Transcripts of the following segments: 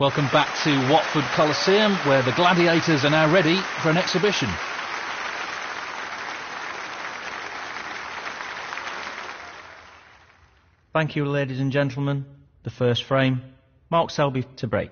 Welcome back to Watford Coliseum, where the Gladiators are now ready for an exhibition. Thank you, ladies and gentlemen. The first frame, Mark Selby to break.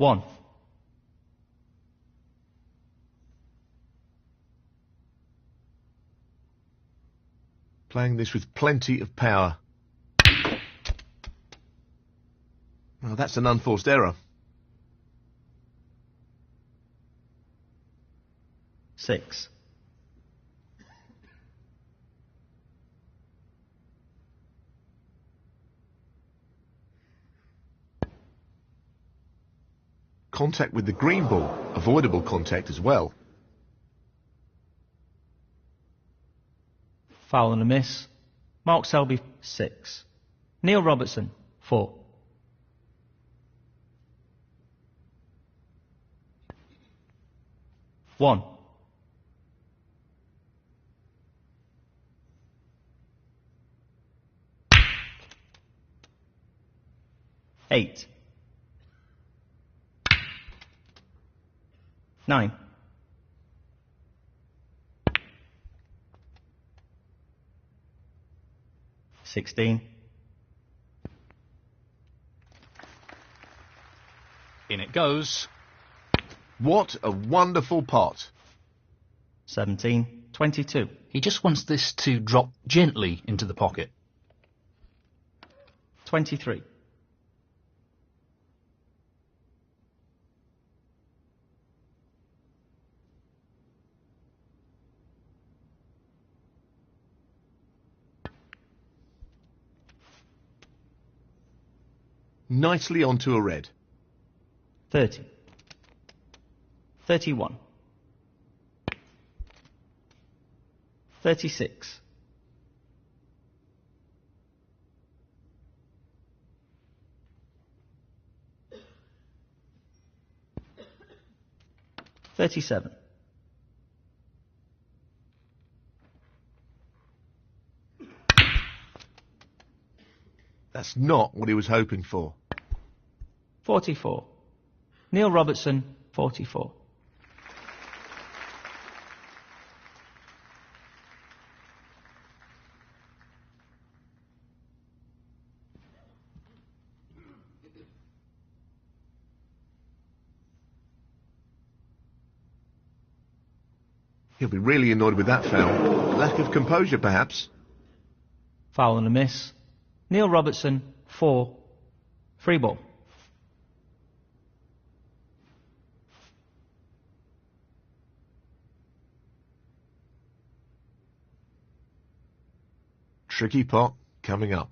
One. Playing this with plenty of power. Well, that's an unforced error. 6. Contact with the green ball. Avoidable contact as well. Foul and a miss. Mark Selby, 6. Neil Robertson, 4. One. Eight. 9. 16. In it goes. What a wonderful pot. 17. 22. He just wants this to drop gently into the pocket. 23. Nicely onto a red. 30. 31. 36. 37. 'That's not what he was hoping for. 44. Neil Robertson, 44. He'll be really annoyed with that foul. Lack of composure, perhaps. Foul and a miss. Neil Robertson, 4. Free ball. Tricky pot coming up.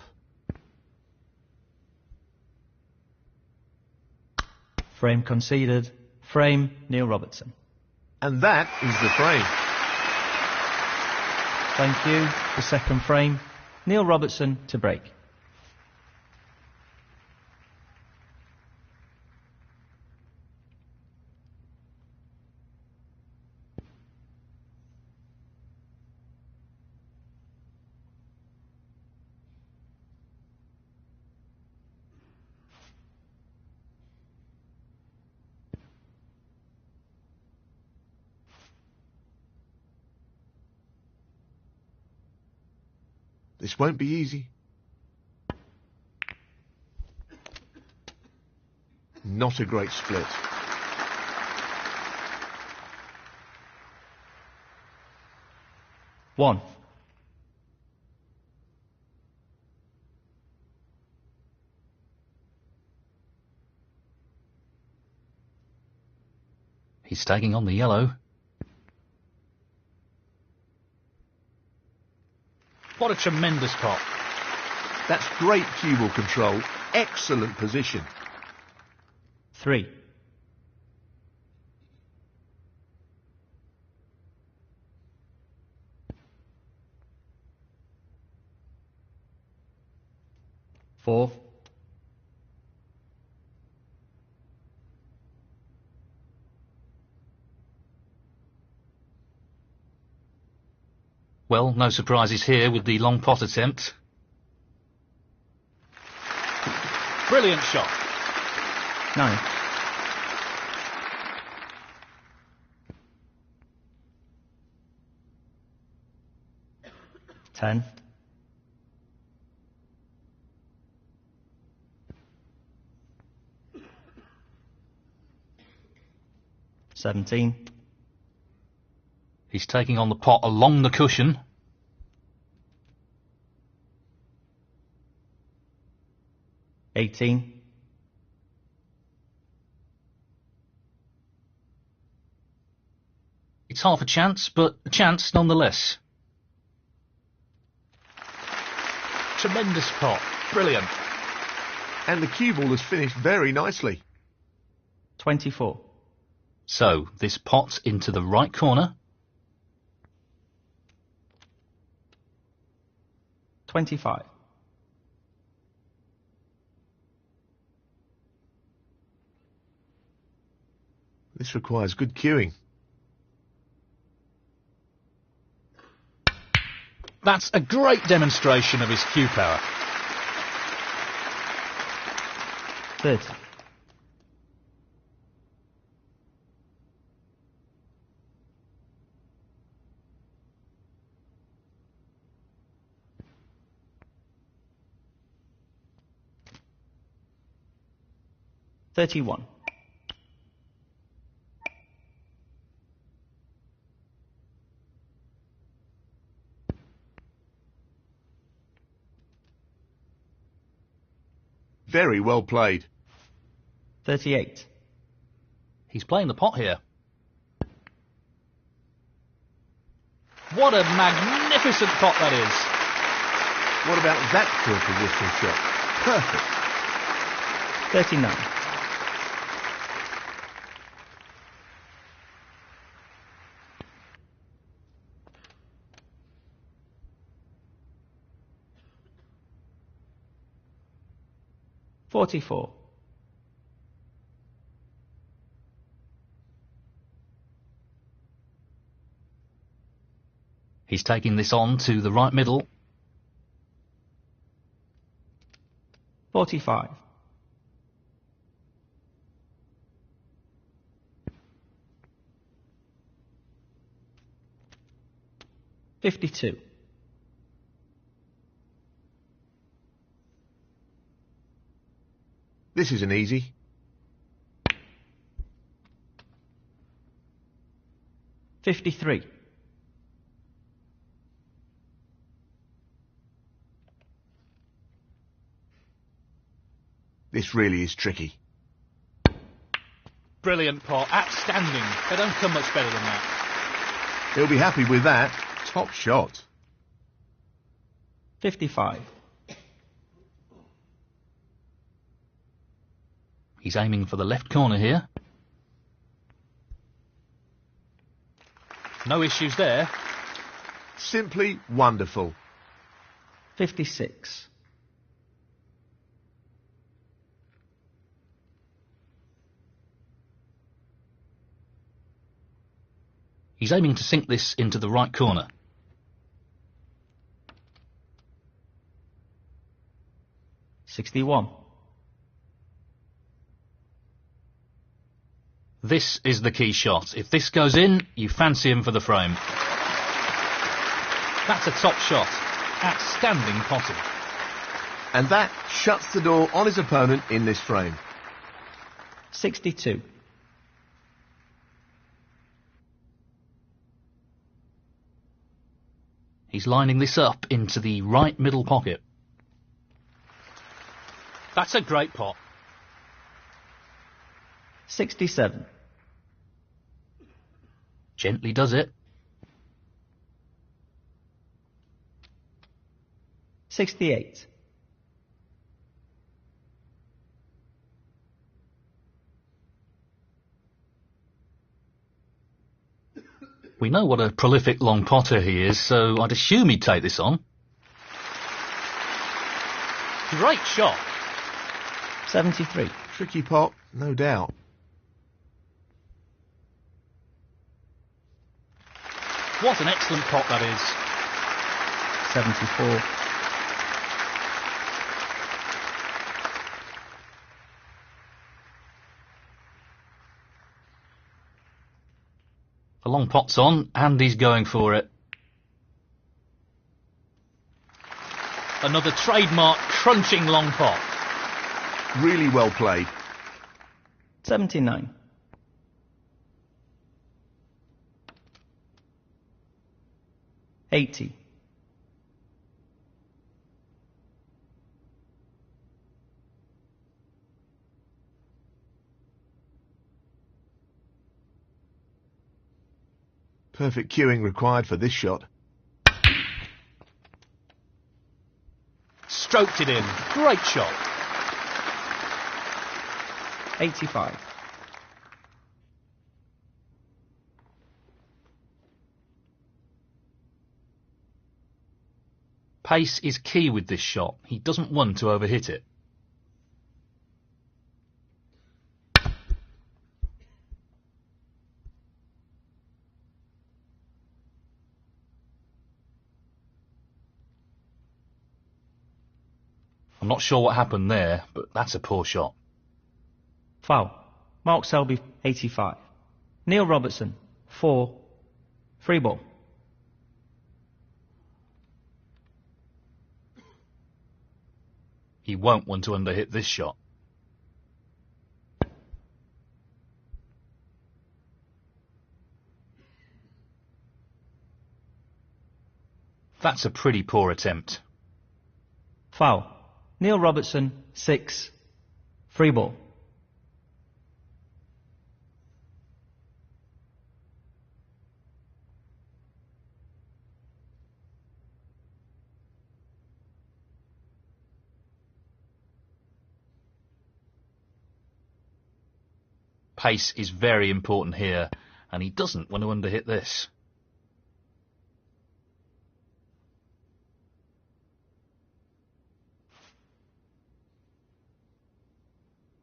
Frame conceded. Frame, Neil Robertson. And that is the frame. Thank you. The second frame, Neil Robertson to break. This won't be easy. Not a great split. 1. He's taking on the yellow. What a tremendous pot. That's great cue ball control. Excellent position. 3. Four. Well, no surprises here with the long pot attempt. Brilliant shot. 9. 10. 17. He's taking on the pot along the cushion. 18. 'It's half a chance, but a chance nonetheless. Tremendous pot. Brilliant. And the cue ball has finished very nicely. 24. So, this pot into the right corner. 25. This requires good cueing. That's a great demonstration of his cue power. 30. 31. 'Very well played. 38. He's playing the pot here. What a magnificent pot that is. What about that for a positional shot? Perfect. 39. 44. 'He's taking this on to the right middle. 45. 52. 'This isn't easy. 53. 'This really is tricky. Brilliant pot. Outstanding. They don't come much better than that. He'll be happy with that. Top shot. 55. He's aiming for the left corner here. No issues there. Simply wonderful. 56. 'He's aiming to sink this into the right corner. 61. This is the key shot. If this goes in, you fancy him for the frame. That's a top shot. Outstanding potting. And that shuts the door on his opponent in this frame. 62. He's lining this up into the right middle pocket. That's a great pot. 67. Gently does it. 68. We know what a prolific long potter he is, so I'd assume he'd take this on. Great shot. 73. Tricky pot, no doubt. What an excellent pot that is. 74. The long pot's on, and he's going for it. Another trademark crunching long pot. Really well played. 79. 80. Perfect cueing required for this shot. Stroked it in. Great shot. 85. Pace is key with this shot. He doesn't want to overhit it. I'm not sure what happened there, but that's a poor shot. Foul. Mark Selby, 85. Neil Robertson, 4. Free ball. He won't want to underhit this shot. That's a pretty poor attempt. Foul. Neil Robertson, 6. Free ball. Pace is very important here, and he doesn't want to underhit this.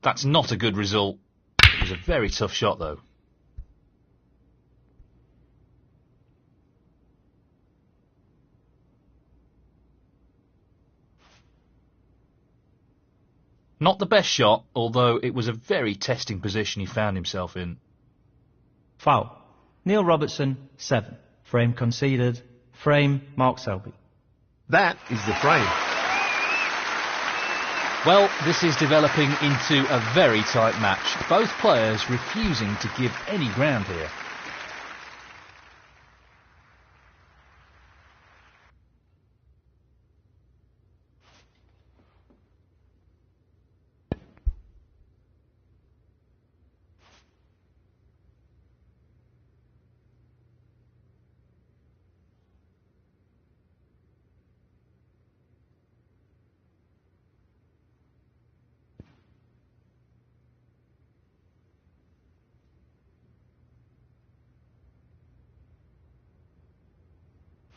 That's not a good result. It was a very tough shot, though. Not the best shot, although it was a very testing position he found himself in. Foul. Neil Robertson, 7. Frame conceded. Frame, Mark Selby. That is the frame. Well, this is developing into a very tight match. Both players refusing to give any ground here.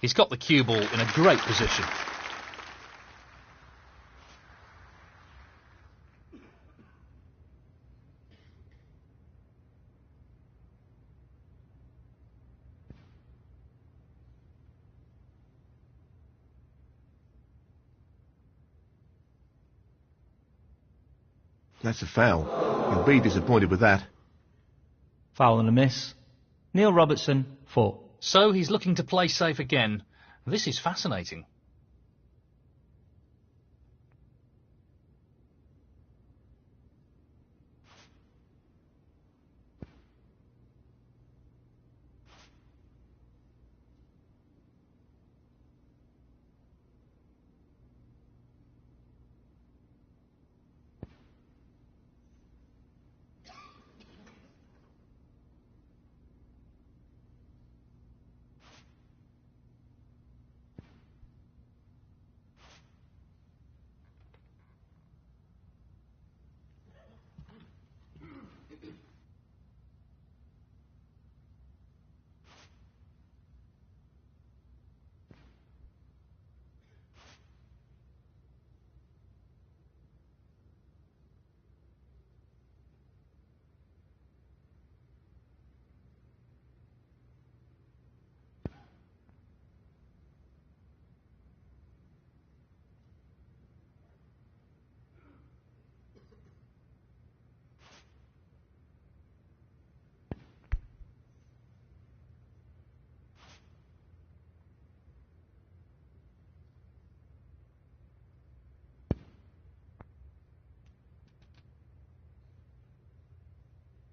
He's got the cue ball in a great position. That's a foul. He'll be disappointed with that. Foul and a miss. Neil Robertson, 4. So he's looking to play safe again. This is fascinating.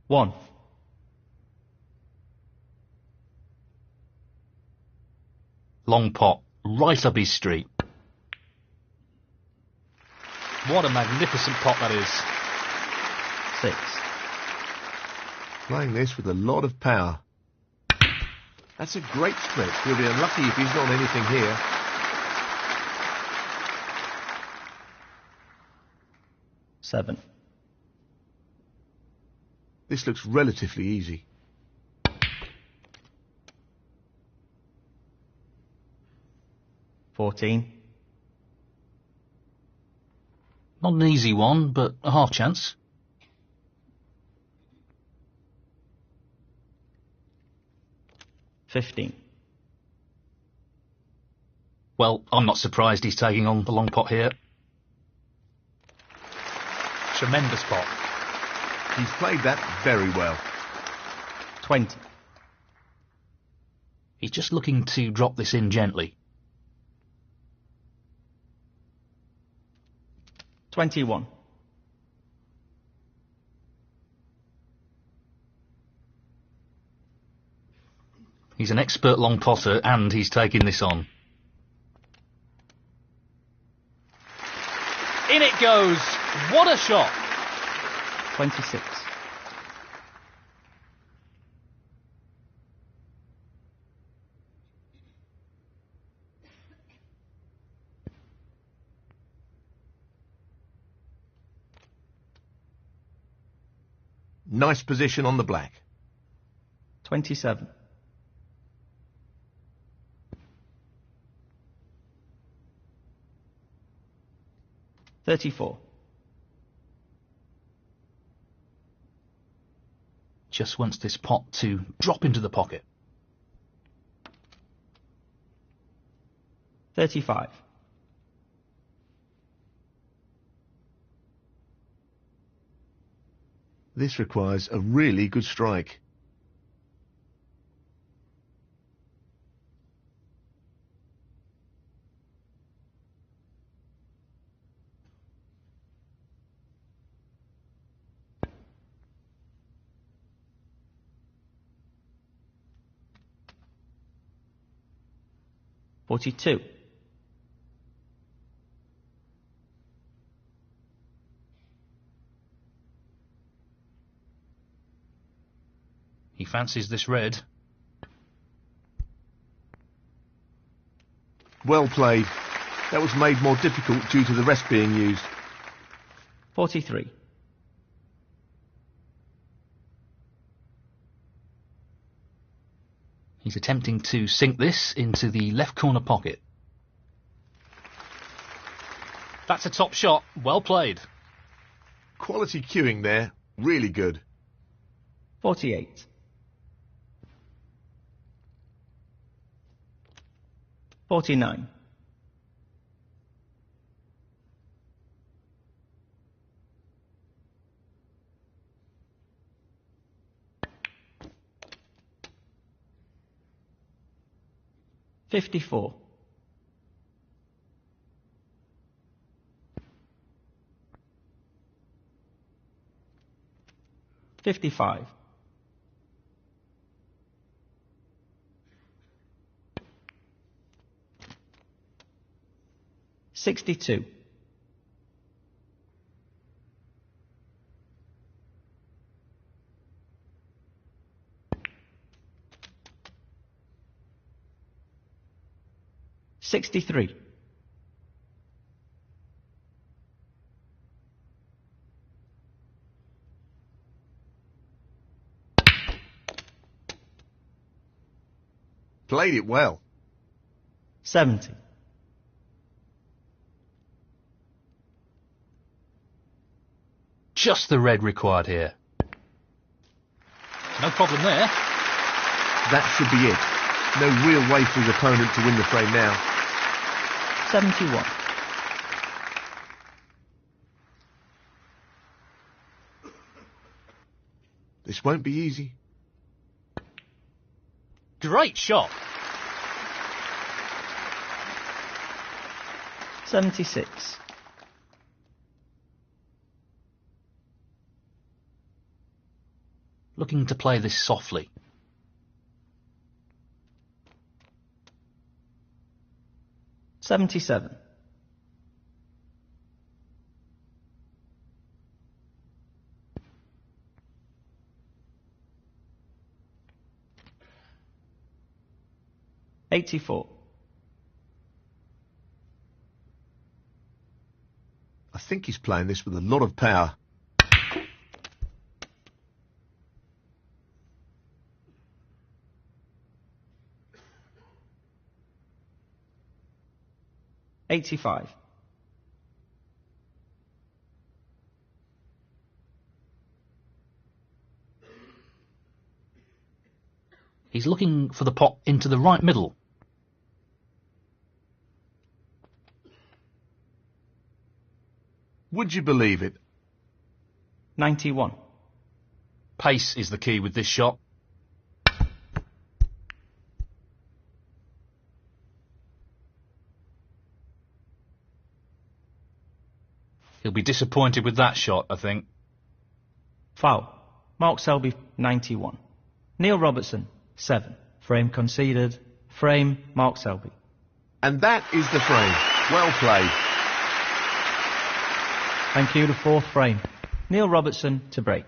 1. Long pot, right up his street. What a magnificent pot that is. 6. Playing this with a lot of power. That's a great stretch. He'll be unlucky if he's not on anything here. 7. This looks relatively easy. 14. Not an easy one, but a half chance. 15. Well, I'm not surprised he's taking on the long pot here. Tremendous pot. He's played that very well. 20. He's just looking to drop this in gently. 21. He's an expert long potter and he's taking this on. In it goes! What a shot! 26. Nice position on the black. 27. 34. Just wants this pot to drop into the pocket. 35. 'This requires a really good strike. 42. 'He fancies this red. Well played. That was made more difficult due to the rest being used. 43. He's attempting to sink this into the left corner pocket. That's a top shot. Well played. Quality cueing there. Really good. 48. 49. 54. 55. 62. 63. 'Played it well. 70. Just the red required here. No problem there. That should be it. No real way for his opponent to win the frame now. 71. This won't be easy. Great shot. 76. looking to play this softly. $77. $84. I think he's playing this with a lot of power. $85. He's looking for the pot into the right middle. Would you believe it? 91. Pace is the key with this shot. He'll be disappointed with that shot, I think. Foul. Mark Selby, 91. Neil Robertson, 7. Frame conceded. Frame, Mark Selby. And that is the frame. Well played. Thank you, the fourth frame. Neil Robertson to break.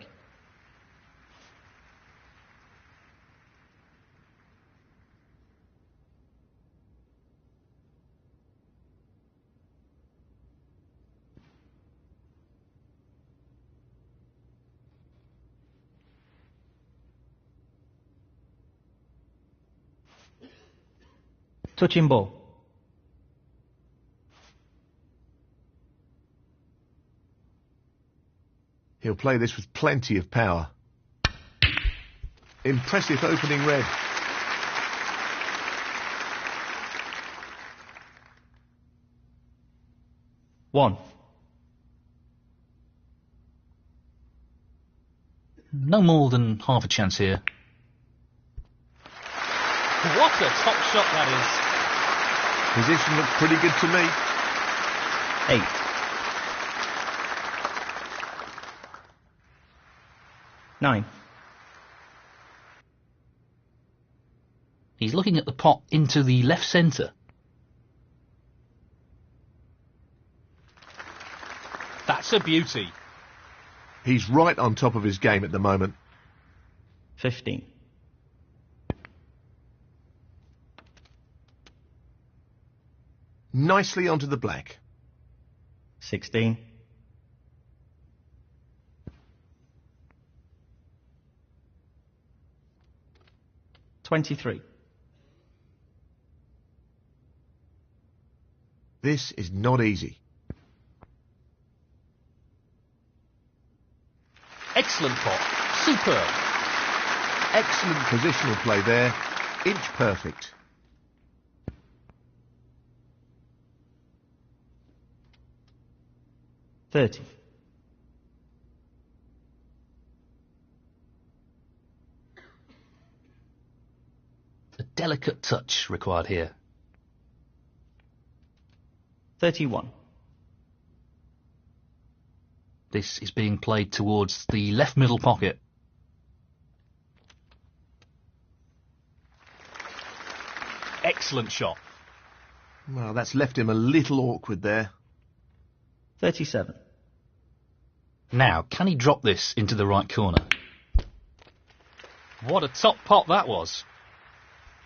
Touching ball. He'll play this with plenty of power. Impressive opening red. One. No more than half a chance here. What a top shot that Position looks pretty good to me. 8. Nine. He's looking at the pot into the left centre. That's a beauty. He's right on top of his game at the moment. 15. Nicely onto the black. 16. 23. This is not easy. Excellent pot. Superb. Excellent positional play there. Inch perfect. $30. A delicate touch required here. 31. This is being played towards the left middle pocket. Excellent shot. Well, that's left him a little awkward there. 37. Now, can he drop this into the right corner? What a top pot that was.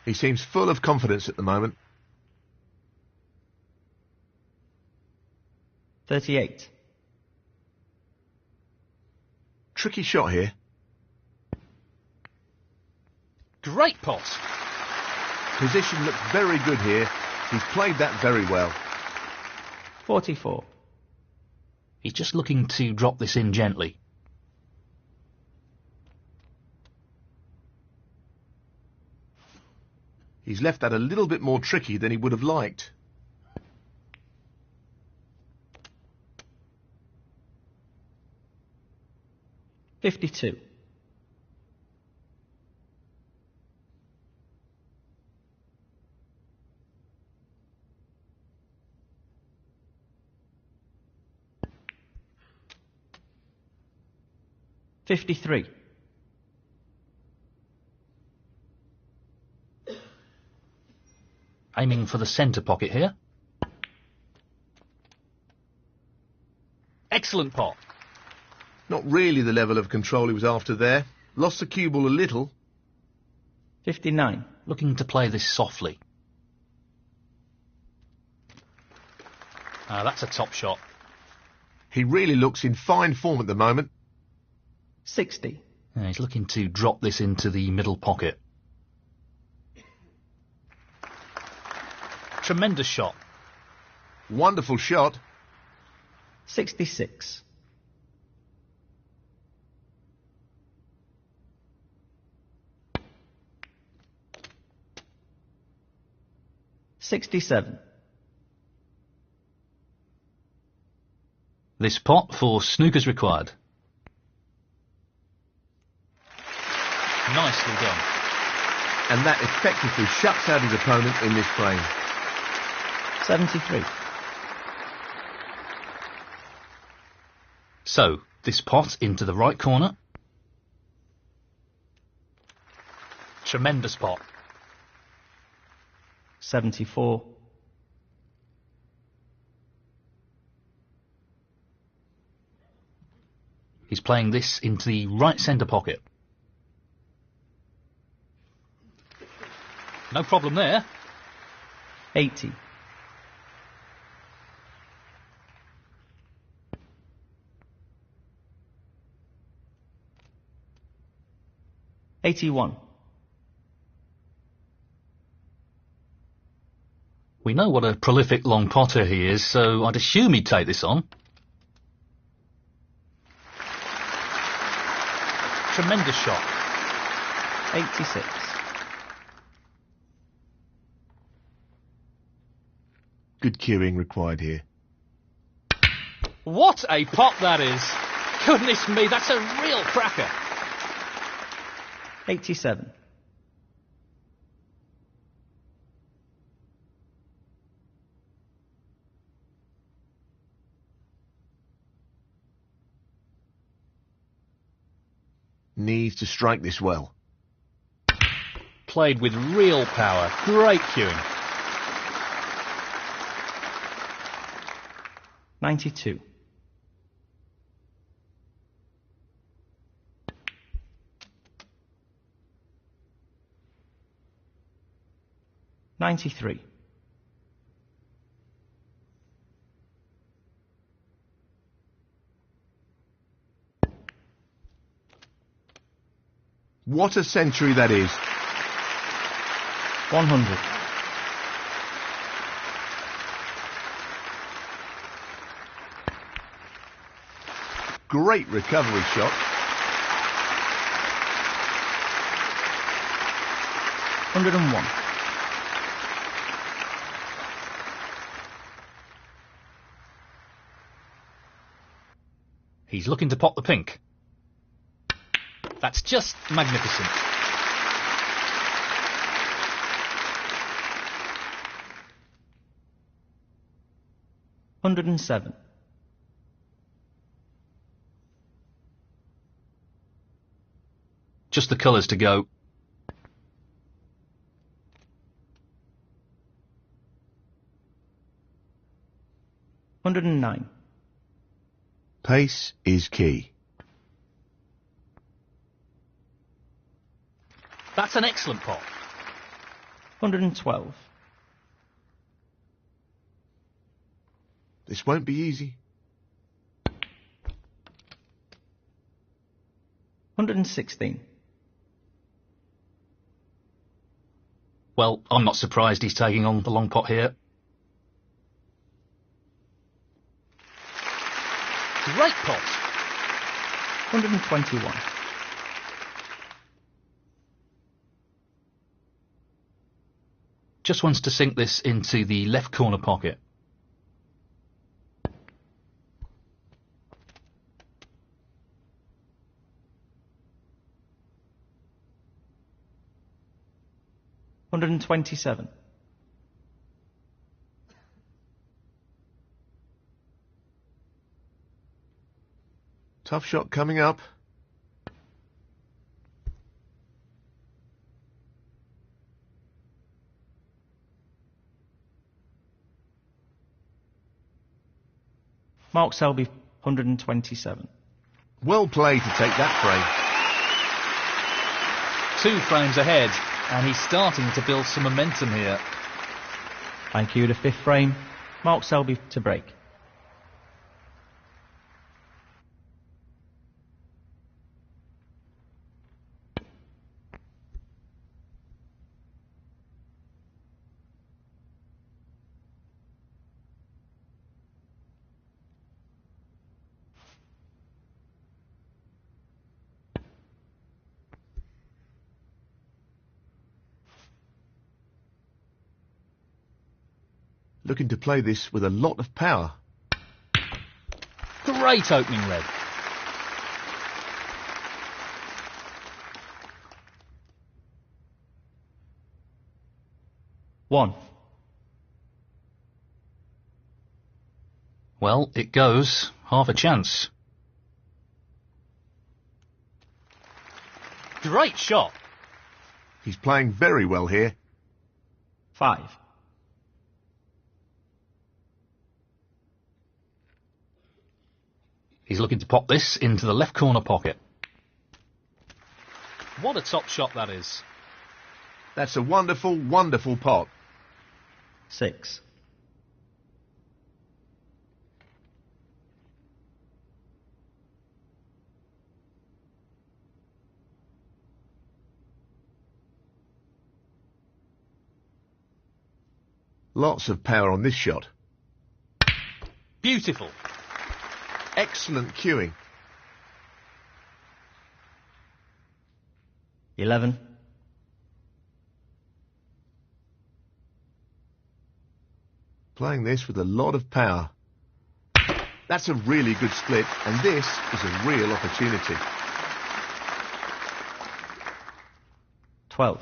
He seems full of confidence at the moment. 38. Tricky shot here. Great pot. Position looks very good here. He's played that very well. 44. He's just looking to drop this in gently. He's left that a little bit more tricky than he would have liked. $52. $53. Aiming for the centre pocket here. Excellent pot. Not really the level of control he was after there. Lost the cue ball a little. 59. Looking to play this softly. That's a top shot. He really looks in fine form at the moment. 60. He's looking to drop this into the middle pocket. Tremendous shot. Wonderful shot. 66. $67. This pot for snookers required. Nicely done. And that effectively shuts out his opponent in this frame. 73. So, this pot into the right corner. Tremendous pot. 74. He's playing this into the right centre pocket. No problem there. 80. $81. We know what a prolific long potter he is, so I'd assume he'd take this on. Tremendous shot. 86. Good cueing required here. What a pot that is! Goodness me, that's a real cracker. 87. Needs to strike this well. Played with real power. Great cueing. 92. $93. What a century that is. 100. Great recovery shot. 101. He's looking to pop the pink. That's just magnificent. $107. Just the colours to go. $109. Pace is key. That's an excellent pot. 112. This won't be easy. 116. Well, I'm not surprised he's taking on the long pot here. Great pot. 121. Just wants to sink this into the left corner pocket. $127. Tough shot coming up. Mark Selby, 127. Well played to take that frame. 2 frames ahead, and he's starting to build some momentum here. Thank you. The 5th frame, Mark Selby to break. Looking to play this with a lot of power. Great opening red. One. Well, it goes. Half a chance. Great shot. He's playing very well here. 5. He's looking to pop this into the left corner pocket. What a top shot that is. That's a wonderful, wonderful pot. 6. Lots of power on this shot. Beautiful. Excellent cueing. 11. Playing this with a lot of power. That's a really good split, and this is a real opportunity. 12.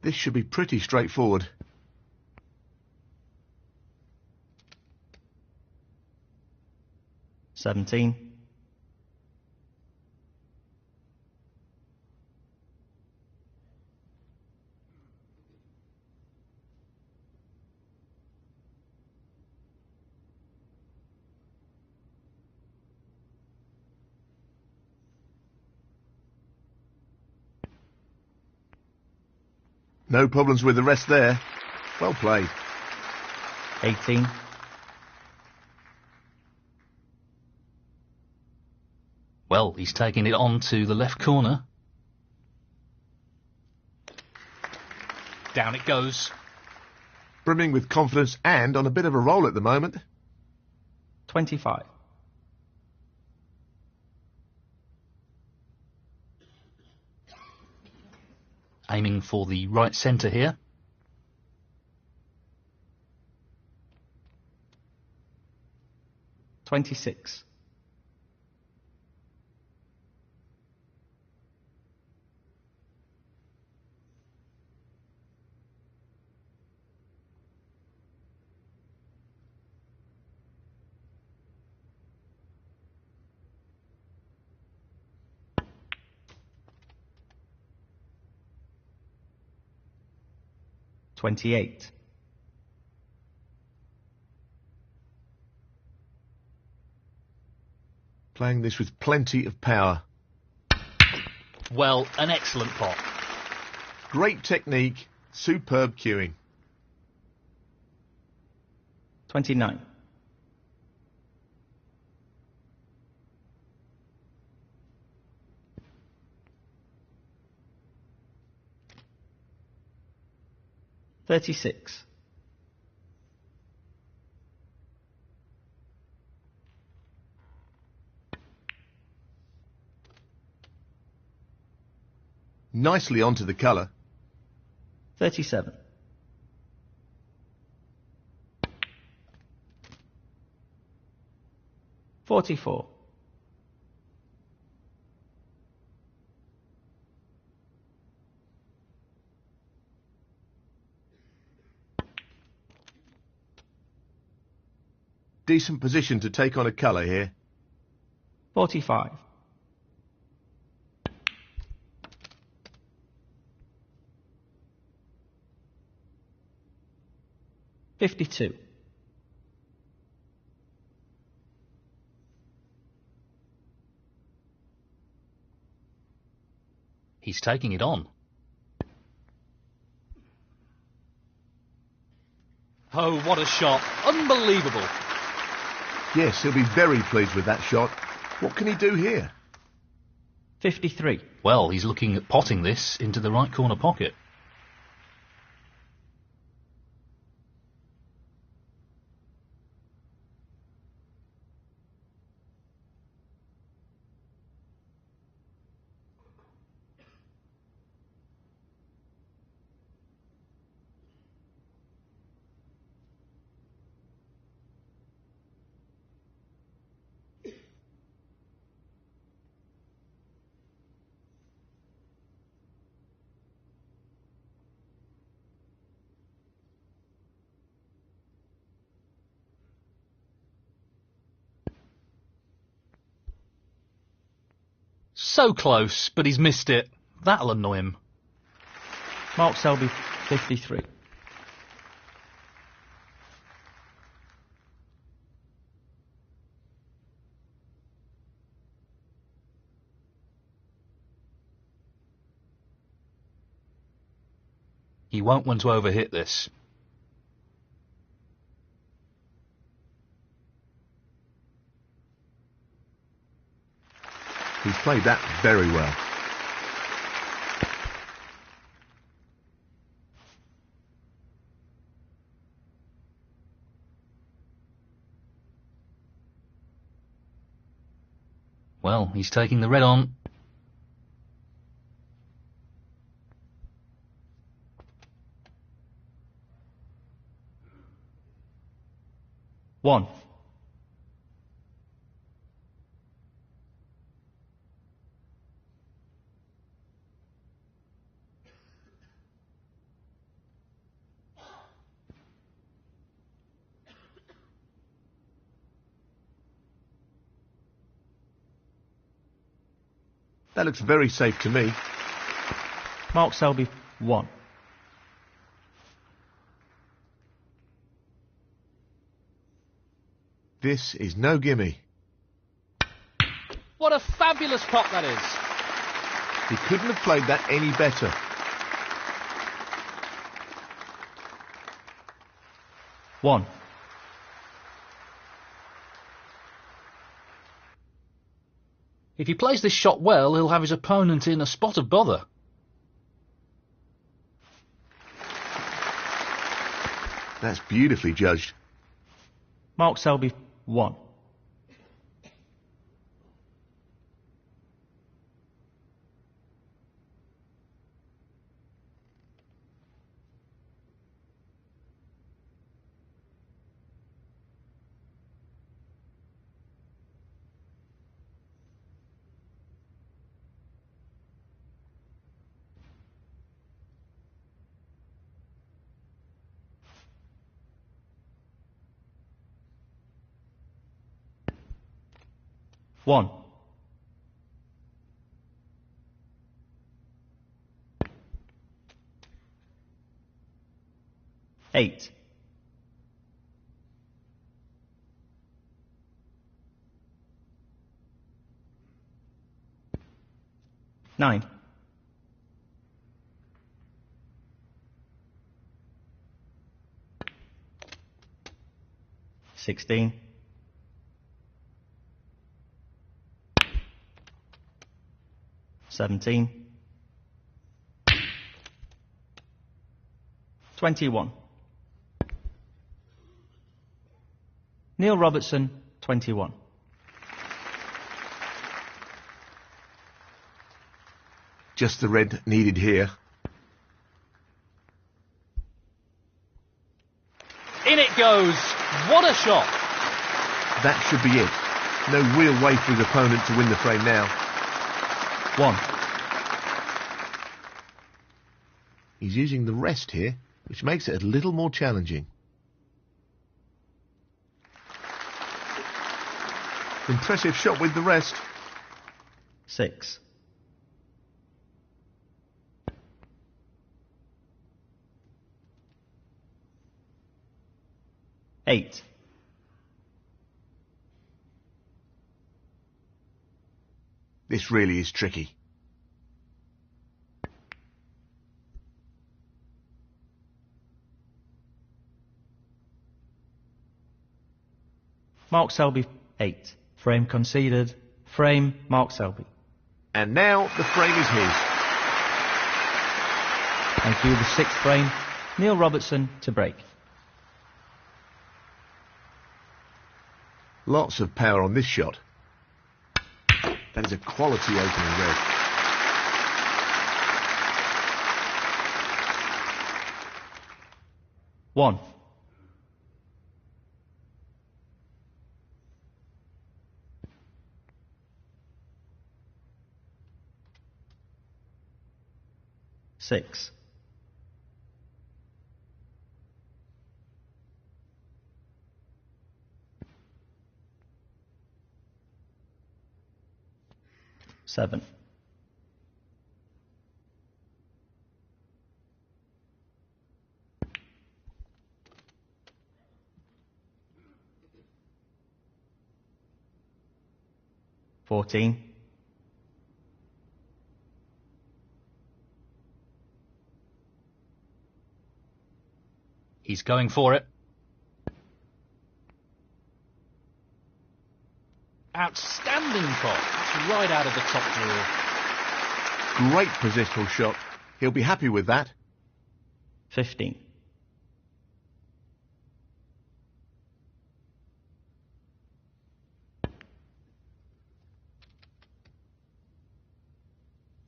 This should be pretty straightforward. 17. No problems with the rest there. Well played. 18. Well, he's taking it on to the left corner. Down it goes. Brimming with confidence and on a bit of a roll at the moment. 25. Aiming for the right centre here. 26. $28. Playing this with plenty of power. Well, an excellent pot. Great technique, superb cueing. 29. $36. Nicely onto the colour. 37. $44. Decent position to take on a colour here. 45. 52. He's taking it on. Oh, what a shot. Unbelievable. Yes, he'll be very pleased with that shot. What can he do here? 53. Well, he's looking at potting this into the right corner pocket. So close, but he's missed it. That'll annoy him. Mark Selby, 53. He won't want to overhit this. He's played that very well. Well, he's taking the red on. One. That looks very safe to me. Mark Selby, 1. This is no gimme. What a fabulous pot that is. He couldn't have played that any better. One. If he plays this shot well, he'll have his opponent in a spot of bother. That's beautifully judged. Mark Selby, 1. One. Eight. Nine. 16. 17. 21. Neil Robertson, 21. Just the red needed here. In it goes. What a shot. That should be it. No real way for his opponent to win the frame now. 1. He's using the rest here, which makes it a little more challenging. Impressive shot with the rest. 6. 8. This really is tricky. Mark Selby, 8. Frame conceded. Frame, Mark Selby. And now the frame is his. Thank you, the 6th frame. Neil Robertson to break. Lots of power on this shot. That is a quality opening red. One. Six. Seven. Fourteen. He's going for it. Outstanding pot. That's right out of the top drawer. Great positional shot. He'll be happy with that. 15.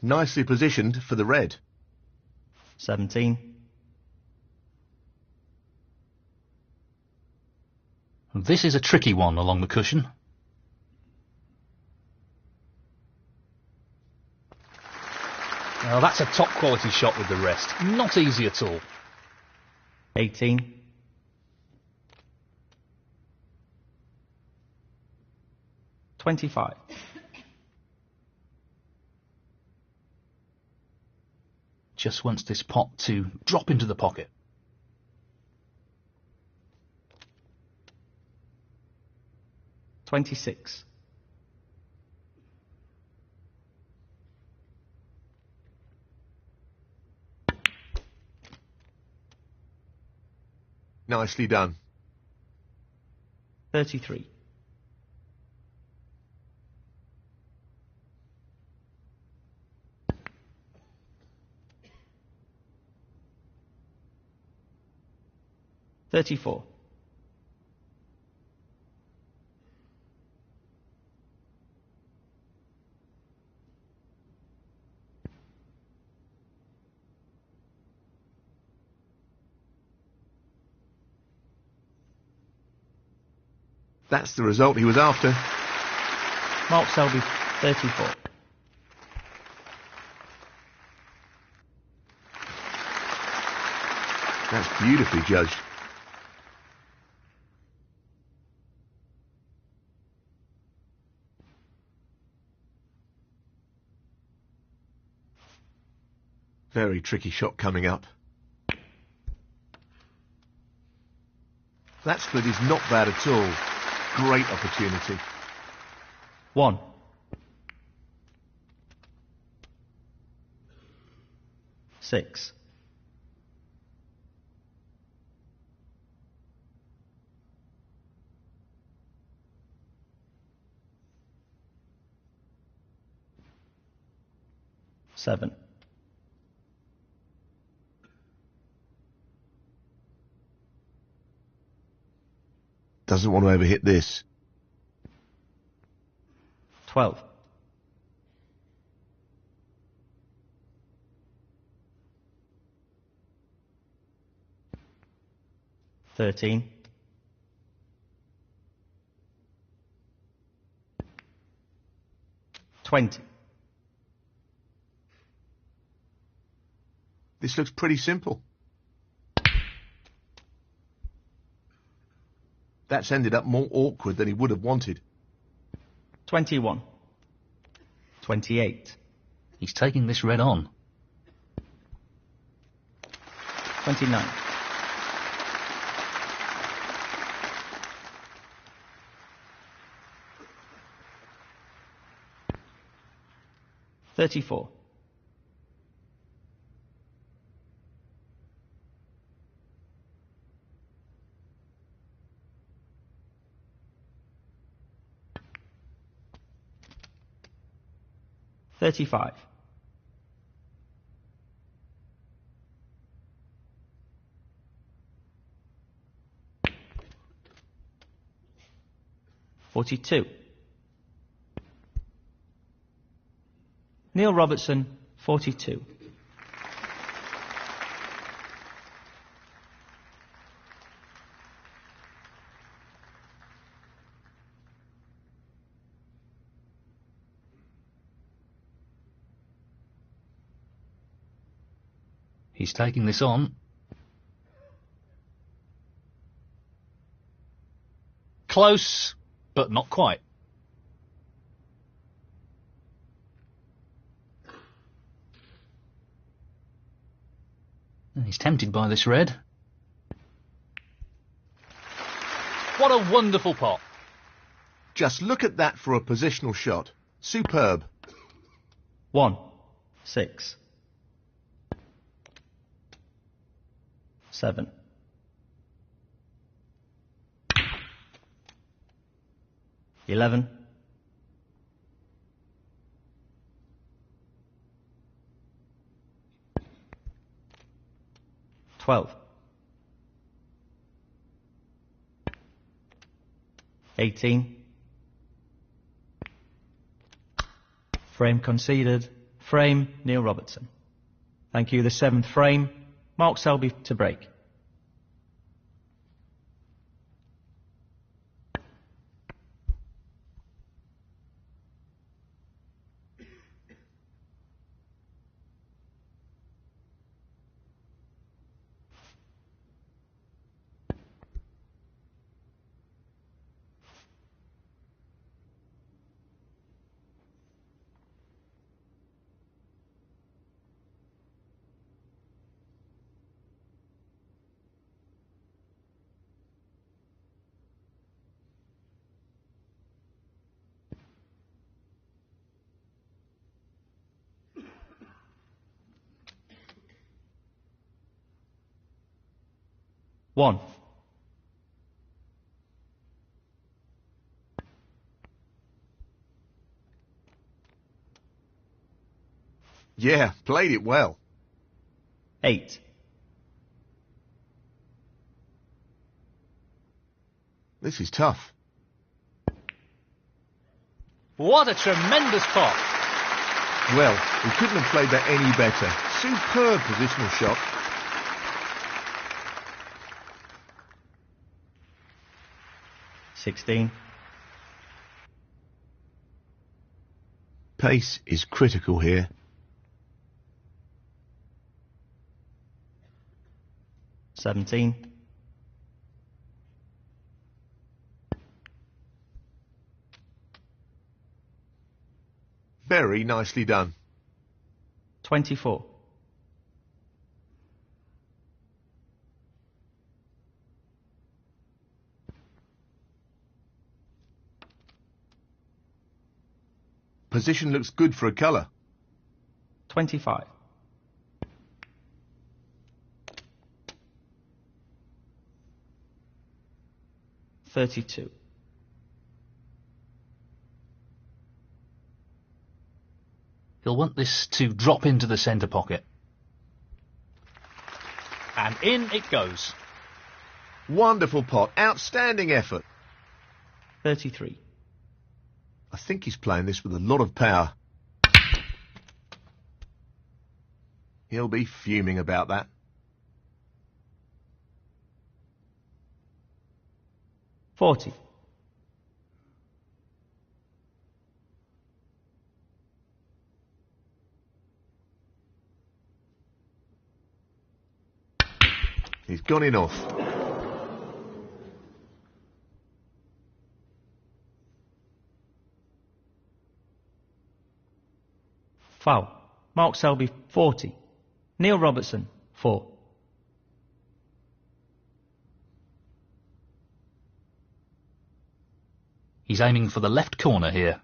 Nicely positioned for the red. 17. This is a tricky one along the cushion. Now that's a top quality shot with the rest. Not easy at all. 18. $25. Just wants this pot to drop into the pocket. 26. Nicely done. 33. $34. That's the result he was after. Mark Selby, 34. That's beautifully judged. Very tricky shot coming up. That split is not bad at all. Great opportunity. 1. Six. Seven. Doesn't want to overhit this. 12. $13. 20. This looks pretty simple. That's ended up more awkward than he would have wanted. 21. 28. He's taking this red on. 29. 34. $35. 42. Neil Robertson, 42. He's taking this on. Close, but not quite. He's tempted by this red. What a wonderful pot. Just look at that for a positional shot. Superb. 1, 6. 7. 11. 12. 18. Frame conceded. Frame, Neil Robertson. Thank you. The 7th frame, Mark Selby to break. One. Yeah, played it well. 8. This is tough. What a tremendous pot. Well, he couldn't have played that any better. Superb positional shot. $16. Pace is critical here. $17. Very nicely done. $24. Position looks good for a colour. 25. $32. He'll want this to drop into the centre pocket. And in it goes. Wonderful pot. Outstanding effort. 33. I think he's playing this with a lot of power. He'll be fuming about that. $40. He's gone in off. Foul. Mark Selby, 40. Neil Robertson, 4. He's aiming for the left corner here.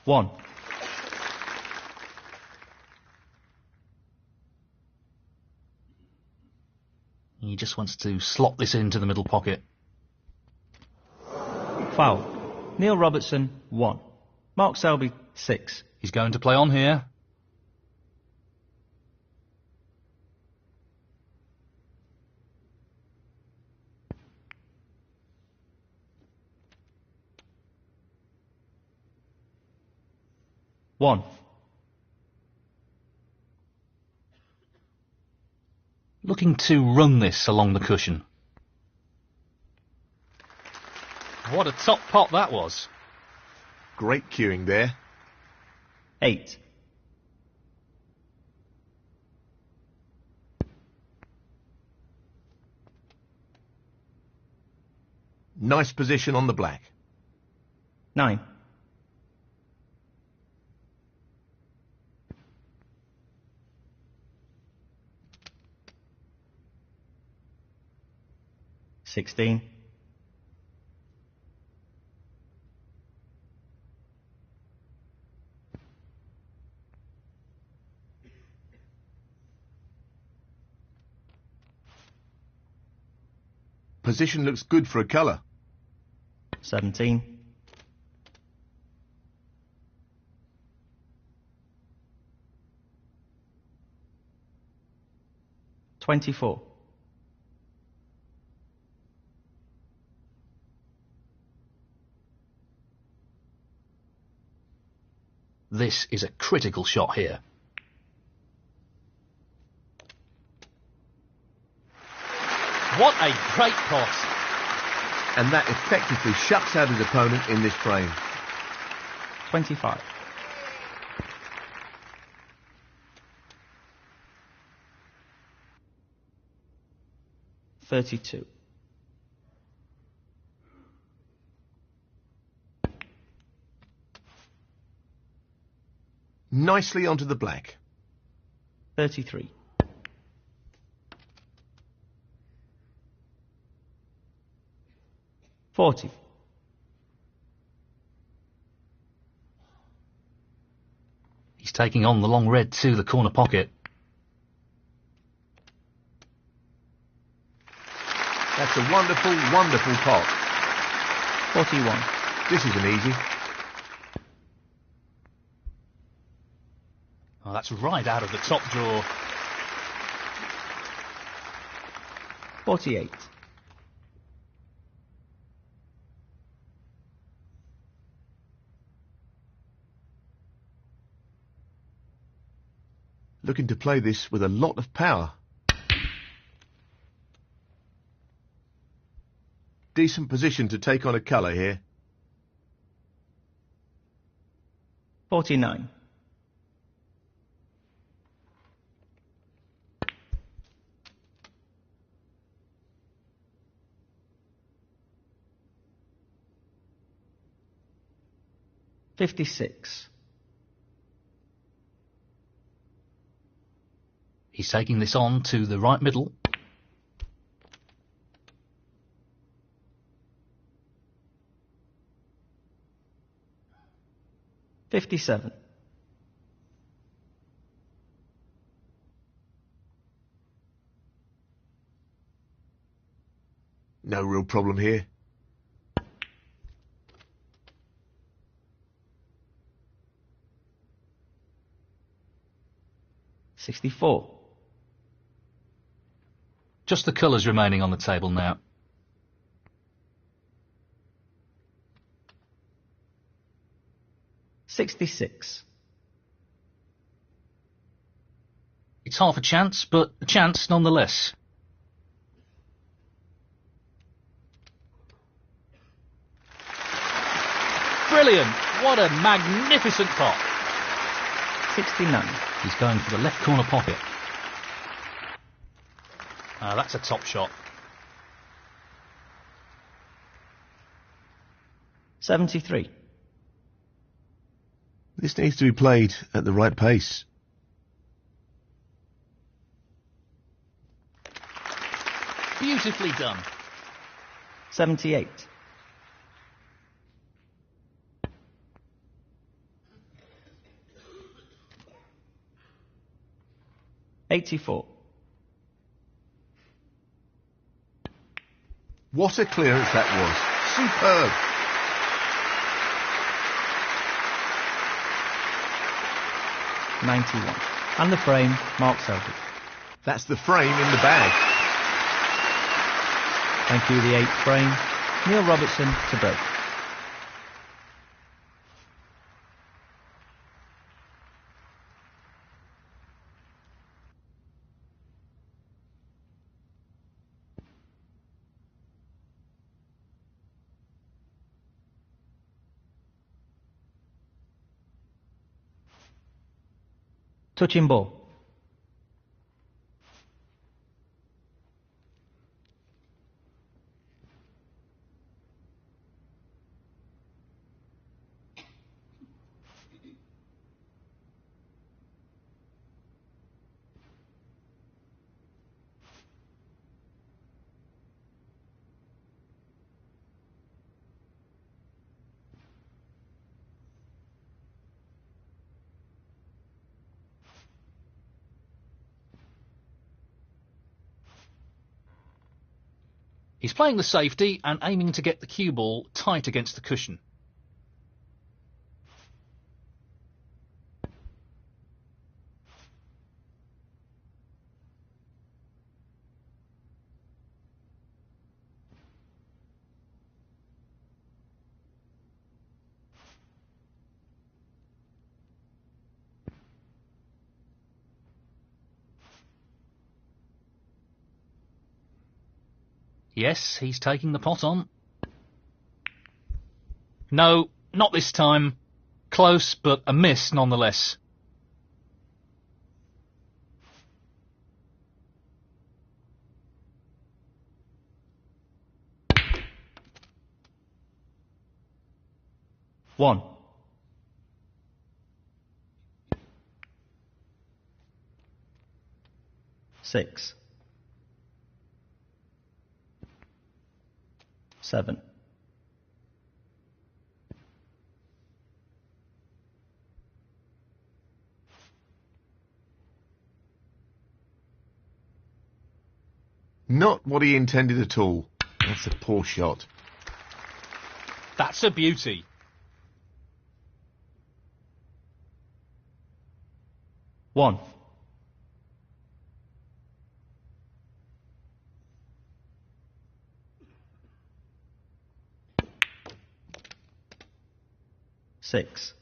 1. He just wants to slot this into the middle pocket. Foul. Neil Robertson, 1. Mark Selby, 6. He's going to play on here. One. Looking to run this along the cushion. What a top pot that was. Great cueing there. 8. Nice position on the black. 9. Sixteen. Position looks good for a colour. 17. $24. This is a critical shot here. What a great pot. And that effectively shuts out his opponent in this frame. 25. $32. Nicely onto the black. 33. $40. He's taking on the long red to the corner pocket. That's a wonderful, wonderful pot. 41. This isn't easy. Oh, that's right out of the top drawer. 48. Looking to play this with a lot of power. Decent position to take on a colour here. 49. $56. He's taking this on to the right middle. $57. No real problem here. $64. Just the colours remaining on the table now. $66. It's half a chance, but a chance nonetheless. Brilliant! What a magnificent pot. 69. He's going for the left corner pocket. That's a top shot. 73. This needs to be played at the right pace. Beautifully done. 78. $84. What a clearance that was. Superb. .91. And the frame, Mark Selby. That's the frame in the bag. Thank you, the 8th frame, Neil Robertson to break. Touching ball. He's playing the safety and aiming to get the cue ball tight against the cushion. Yes, he's taking the pot on. No, not this time. Close, but a miss nonetheless. One. Six. 7. Not what he intended at all. That's a poor shot. That's a beauty. One. Six.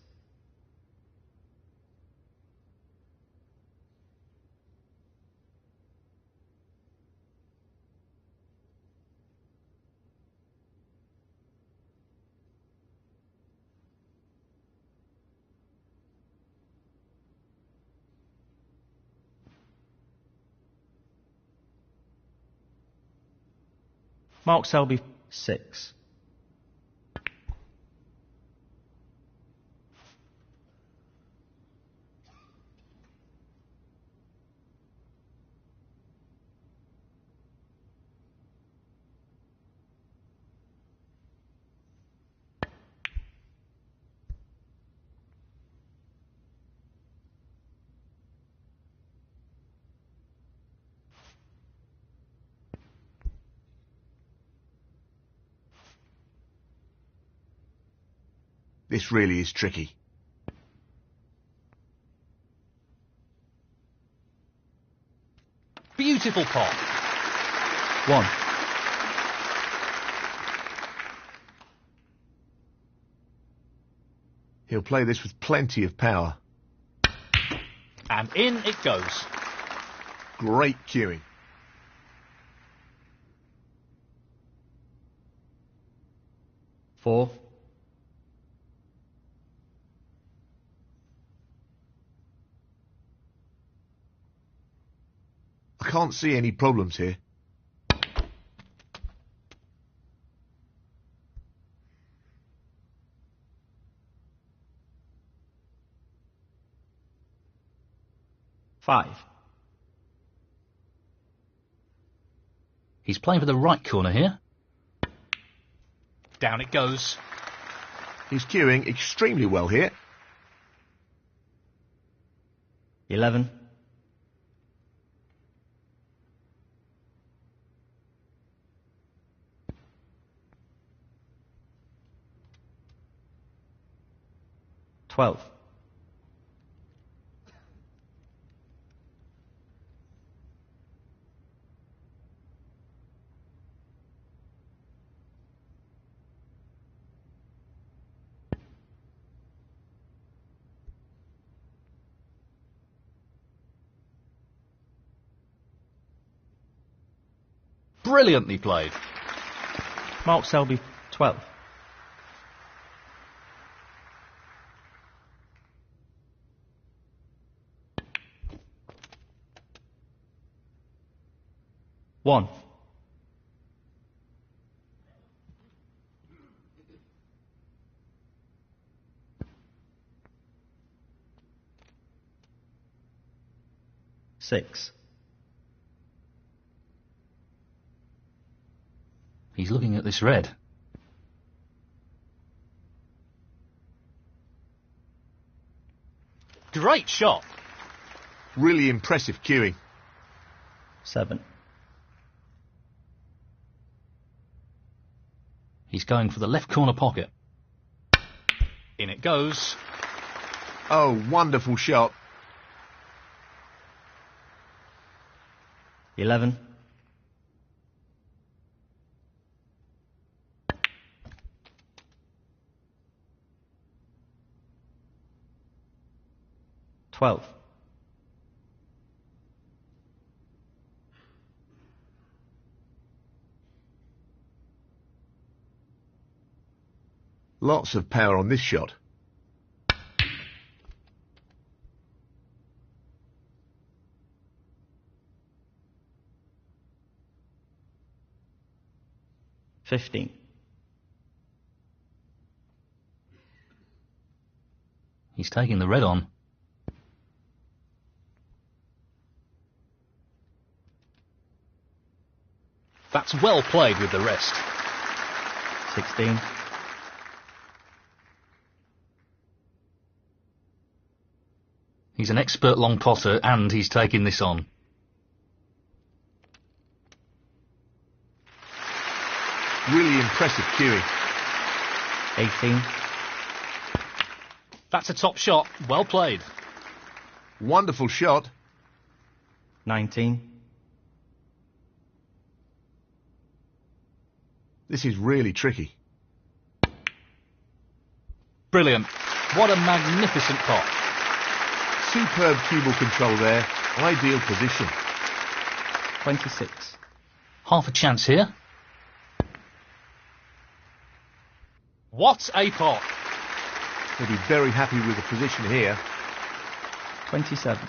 Mark Selby, 6. This really is tricky. Beautiful pot. 1. He'll play this with plenty of power. And in it goes. Great cueing. 4. I can't see any problems here. Five. He's playing for the right corner here. Down it goes. He's cueing extremely well here. 11. 12. Brilliantly played. Mark Selby, 12. One. Six. He's looking at this red. Great shot. Really impressive cueing. 7. He's going for the left corner pocket. In it goes. Oh, wonderful shot. 11. Twelve. Lots of power on this shot. 15. He's taking the red on. That's well played with the rest. 16. He's an expert long potter and he's taking this on. Really impressive cueing. 18. That's a top shot. Well played. Wonderful shot. 19. This is really tricky. Brilliant. What a magnificent pot. Superb cue ball control there. Ideal position. 26. Half a chance here. What a pot. He'll be very happy with the position here. 27.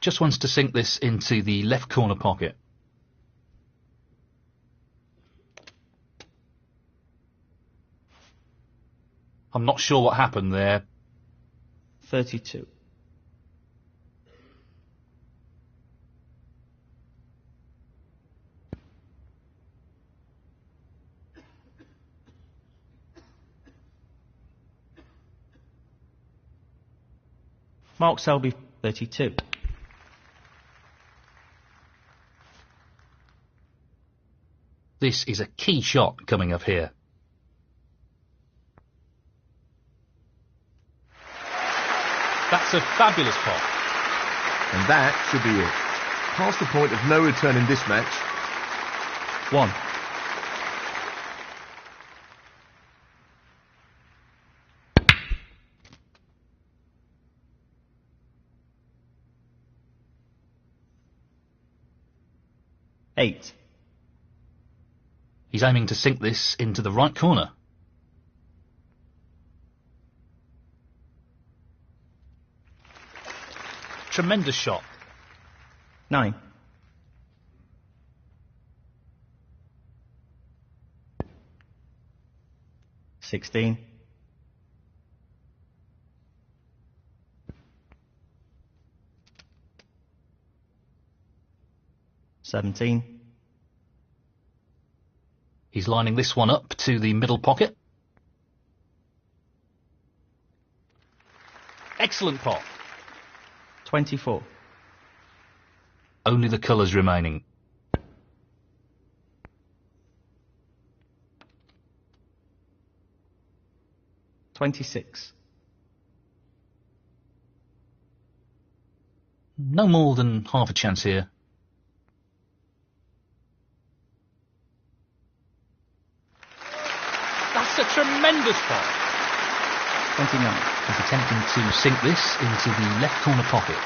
Just wants to sink this into the left corner pocket. I'm not sure what happened there. 32. Mark Selby, 32. This is a key shot coming up here. That's a fabulous pot. And that should be it. Past the point of no return in this match. 1. Eight. He's aiming to sink this into the right corner. Tremendous shot. 9. Sixteen. 17. He's lining this one up to the middle pocket. Excellent pot. 24. Only the colours remaining. 26. No more than half a chance here. That's a tremendous pot. 29. He's attempting to sink this into the left corner pocket.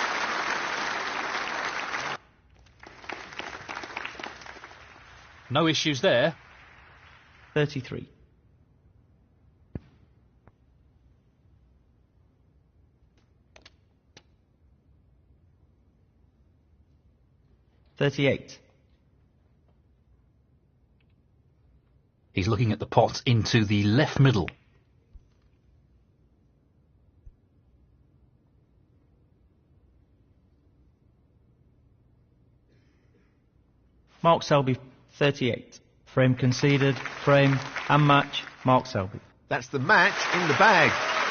No issues there. 33. $38. He's looking at the pot into the left middle. Mark Selby, 38. Frame conceded, frame and match, Mark Selby. That's the match in the bag.